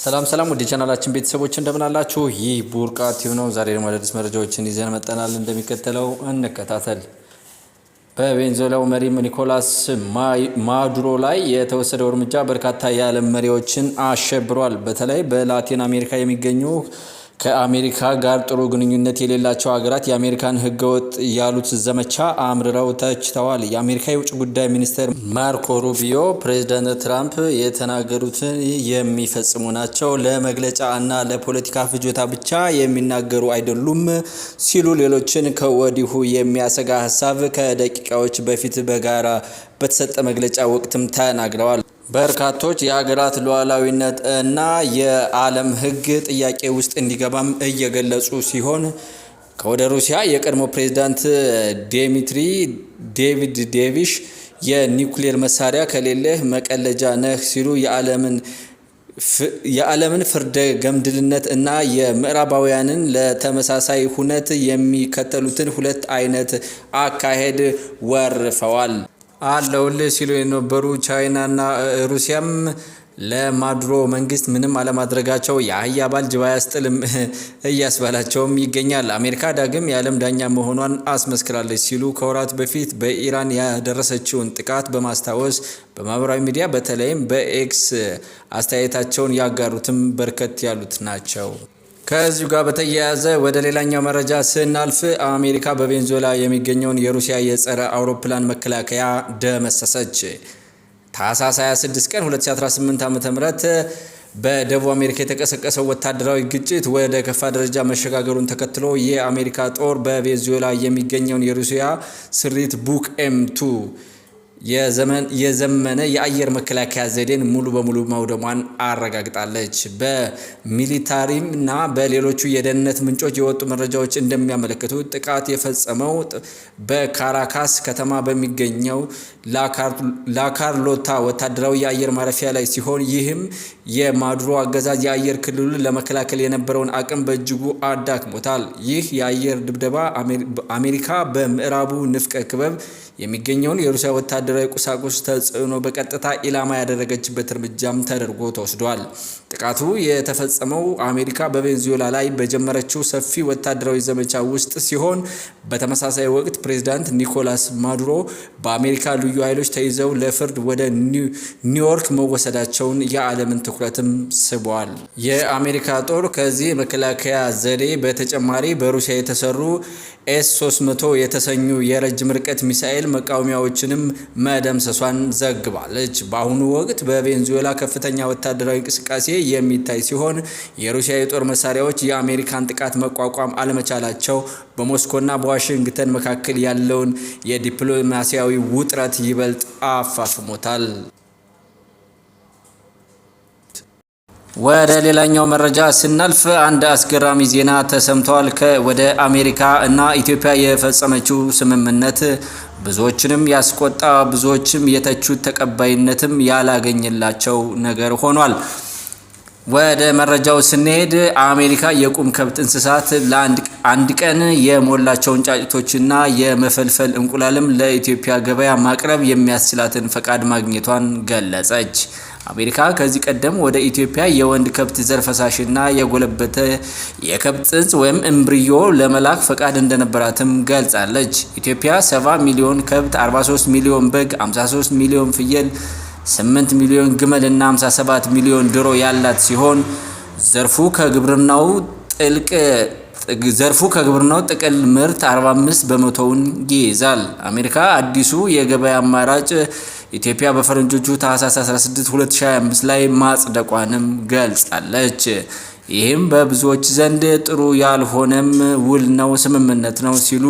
ሰላም ሰላም ወደ ቻናላችን ቤተሰቦች እንደምን አላችሁ? ይህ ቡርቃ ቲዩብ ነው። ዛሬ ደግሞ አዳዲስ መረጃዎችን ይዘን መጥተናል። እንደሚከተለው እንከታተል። በቬንዙዌላው መሪ ኒኮላስ ማዱሮ ላይ የተወሰደው እርምጃ በርካታ የዓለም መሪዎችን አሸብሯል። በተለይ በላቲን አሜሪካ የሚገኙ ከአሜሪካ ጋር ጥሩ ግንኙነት የሌላቸው ሀገራት የአሜሪካን ህገወጥ ያሉት ዘመቻ አምርረው ተችተዋል። የአሜሪካ የውጭ ጉዳይ ሚኒስትር ማርኮ ሩቢዮ ፕሬዝዳንት ትራምፕ የተናገሩትን የሚፈጽሙ ናቸው፣ ለመግለጫ እና ለፖለቲካ ፍጆታ ብቻ የሚናገሩ አይደሉም ሲሉ ሌሎችን ከወዲሁ የሚያሰጋ ሀሳብ ከደቂቃዎች በፊት በጋራ በተሰጠ መግለጫ ወቅትም ተናግረዋል። በርካቶች የሀገራት ሉዓላዊነት እና የዓለም ህግ ጥያቄ ውስጥ እንዲገባም እየገለጹ ሲሆን ከወደ ሩሲያ የቀድሞ ፕሬዝዳንት ዴቪድ ዴቪሽ የኒውክሌር መሳሪያ ከሌለህ መቀለጃ ነህ ሲሉ የዓለምን ፍርደ ገምድልነት እና የምዕራባውያንን ለተመሳሳይ ሁነት የሚከተሉትን ሁለት አይነት አካሄድ ወርፈዋል። አለውልህ ሲሉ የነበሩ ቻይናና ሩሲያም ለማዱሮ መንግስት ምንም አለማድረጋቸው የአህያ ባል ጅብ አያስጥልም እያስባላቸውም ይገኛል። አሜሪካ ዳግም የዓለም ዳኛ መሆኗን አስመስክራለች ሲሉ ከወራት በፊት በኢራን ያደረሰችውን ጥቃት በማስታወስ በማህበራዊ ሚዲያ በተለይም በኤክስ አስተያየታቸውን ያጋሩትም በርከት ያሉት ናቸው። ከዚሁ ጋር በተያያዘ ወደ ሌላኛው መረጃ ስናልፍ አሜሪካ በቬንዙዌላ የሚገኘውን የሩሲያ የጸረ አውሮፕላን መከላከያ ደመሰሰች። ታህሳስ 26 ቀን 2018 ዓ.ም በደቡብ አሜሪካ የተቀሰቀሰው ወታደራዊ ግጭት ወደ ከፋ ደረጃ መሸጋገሩን ተከትሎ የአሜሪካ ጦር በቬንዙዌላ የሚገኘውን የሩሲያ ስሪት ቡክ ኤም2 የዘመነ የአየር መከላከያ ዘዴን ሙሉ በሙሉ ማውደሟን አረጋግጣለች። በሚሊታሪም እና በሌሎቹ የደህንነት ምንጮች የወጡ መረጃዎች እንደሚያመለክቱት ጥቃት የፈጸመው በካራካስ ከተማ በሚገኘው ላካርሎታ ወታደራዊ የአየር ማረፊያ ላይ ሲሆን ይህም የማዱሮ አገዛዝ የአየር ክልሉን ለመከላከል የነበረውን አቅም በእጅጉ አዳክሞታል። ይህ የአየር ድብደባ አሜሪካ በምዕራቡ ንፍቀ ክበብ የሚገኘውን የሩሲያ ወታደራዊ ቁሳቁስ ተጽዕኖ በቀጥታ ኢላማ ያደረገችበት እርምጃም ተደርጎ ተወስዷል። ጥቃቱ የተፈጸመው አሜሪካ በቬንዙዌላ ላይ በጀመረችው ሰፊ ወታደራዊ ዘመቻ ውስጥ ሲሆን በተመሳሳይ ወቅት ፕሬዝዳንት ኒኮላስ ማዱሮ በአሜሪካ ልዩ ኃይሎች ተይዘው ለፍርድ ወደ ኒውዮርክ መወሰዳቸውን የዓለምን ትኩረትም ስቧል። የአሜሪካ ጦር ከዚህ መከላከያ ዘዴ በተጨማሪ በሩሲያ የተሰሩ ኤስ-300 የተሰኙ የረጅም ርቀት ሚሳኤል መቃወሚያዎችንም መደምሰሷን ዘግባለች። በአሁኑ ወቅት በቬንዙዌላ ከፍተኛ ወታደራዊ እንቅስቃሴ የሚታይ ሲሆን የሩሲያ የጦር መሳሪያዎች የአሜሪካን ጥቃት መቋቋም አለመቻላቸው በሞስኮና በዋሽንግተን መካከል ያለውን የዲፕሎማሲያዊ ውጥረት ይበልጥ አፋፍሞታል። ወደ ሌላኛው መረጃ ስናልፍ አንድ አስገራሚ ዜና ተሰምቷል። ወደ አሜሪካ እና ኢትዮጵያ የፈጸመችው ስምምነት ብዙዎችንም ያስቆጣ ብዙዎችም የተቹት ተቀባይነትም ያላገኘላቸው ነገር ሆኗል። ወደ መረጃው ስንሄድ አሜሪካ የቁም ከብት እንስሳት ለአንድ ቀን የሞላቸውን ጫጭቶችና የመፈልፈል እንቁላልም ለኢትዮጵያ ገበያ ማቅረብ የሚያስችላትን ፈቃድ ማግኘቷን ገለጸች። አሜሪካ ከዚህ ቀደም ወደ ኢትዮጵያ የወንድ ከብት ዘር ፈሳሽና የጎለበተ የከብት ጽንስ ወይም እምብሪዮ ለመላክ ፈቃድ እንደነበራትም ገልጻለች። ኢትዮጵያ 70 ሚሊዮን ከብት፣ 43 ሚሊዮን በግ፣ 53 ሚሊዮን ፍየል፣ 8 ሚሊዮን ግመል እና 57 ሚሊዮን ዶሮ ያላት ሲሆን ዘርፉ ከግብርናው ጥቅል ምርት 45 በመቶውን ይይዛል። አሜሪካ አዲሱ የገበያ አማራጭ ኢትዮጵያ በፈረንጆቹ ታህሳስ 16 2025 ላይ ማጽደቋንም ገልጻለች። ይህም በብዙዎች ዘንድ ጥሩ ያልሆነም ውል ነው፣ ስምምነት ነው ሲሉ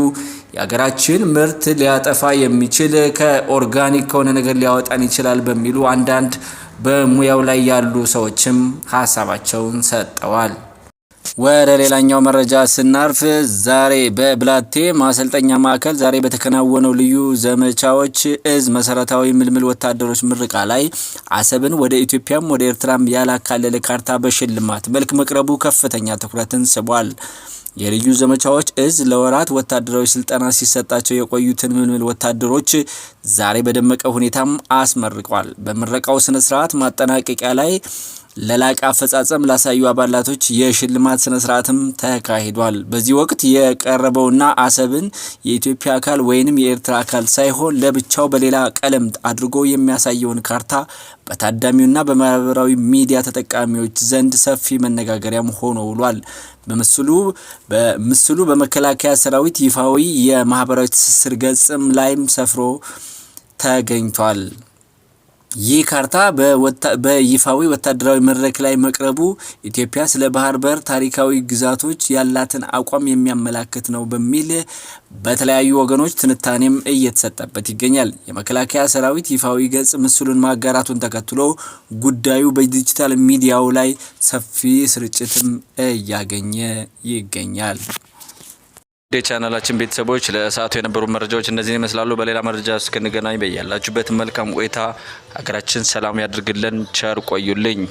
የሀገራችን ምርት ሊያጠፋ የሚችል ከኦርጋኒክ ከሆነ ነገር ሊያወጣን ይችላል በሚሉ አንዳንድ በሙያው ላይ ያሉ ሰዎችም ሀሳባቸውን ሰጠዋል። ወደ ሌላኛው መረጃ ስናርፍ ዛሬ በብላቴ ማሰልጠኛ ማዕከል ዛሬ በተከናወነው ልዩ ዘመቻዎች እዝ መሰረታዊ ምልምል ወታደሮች ምርቃ ላይ አሰብን ወደ ኢትዮጵያም ወደ ኤርትራም ያላካለለ ካርታ በሽልማት መልክ መቅረቡ ከፍተኛ ትኩረትን ስቧል። የልዩ ዘመቻዎች እዝ ለወራት ወታደራዊ ስልጠና ሲሰጣቸው የቆዩትን ምልምል ወታደሮች ዛሬ በደመቀ ሁኔታም አስመርቋል። በምረቃው ስነ ስርዓት ማጠናቀቂያ ላይ ለላቀ አፈጻጸም ላሳዩ አባላቶች የሽልማት ስነ ስርዓትም ተካሂዷል። በዚህ ወቅት የቀረበውና አሰብን የኢትዮጵያ አካል ወይንም የኤርትራ አካል ሳይሆን ለብቻው በሌላ ቀለም አድርጎ የሚያሳየውን ካርታ በታዳሚውና በማህበራዊ ሚዲያ ተጠቃሚዎች ዘንድ ሰፊ መነጋገሪያም ሆኖ ውሏል። በምስሉ በመከላከያ ሰራዊት ይፋዊ የማህበራዊ ትስስር ገጽም ላይም ሰፍሮ ተገኝቷል። ይህ ካርታ በይፋዊ ወታደራዊ መድረክ ላይ መቅረቡ ኢትዮጵያ ስለ ባህር በር ታሪካዊ ግዛቶች ያላትን አቋም የሚያመላክት ነው በሚል በተለያዩ ወገኖች ትንታኔም እየተሰጠበት ይገኛል። የመከላከያ ሰራዊት ይፋዊ ገጽ ምስሉን ማጋራቱን ተከትሎ ጉዳዩ በዲጂታል ሚዲያው ላይ ሰፊ ስርጭትም እያገኘ ይገኛል። የቻናላችን ቤተሰቦች ለሰዓቱ የነበሩ መረጃዎች እነዚህን ይመስላሉ። በሌላ መረጃ እስክንገናኝ በያላችሁበት መልካም ቆይታ፣ ሀገራችን ሰላም ያድርግልን። ቸር ቆዩልኝ።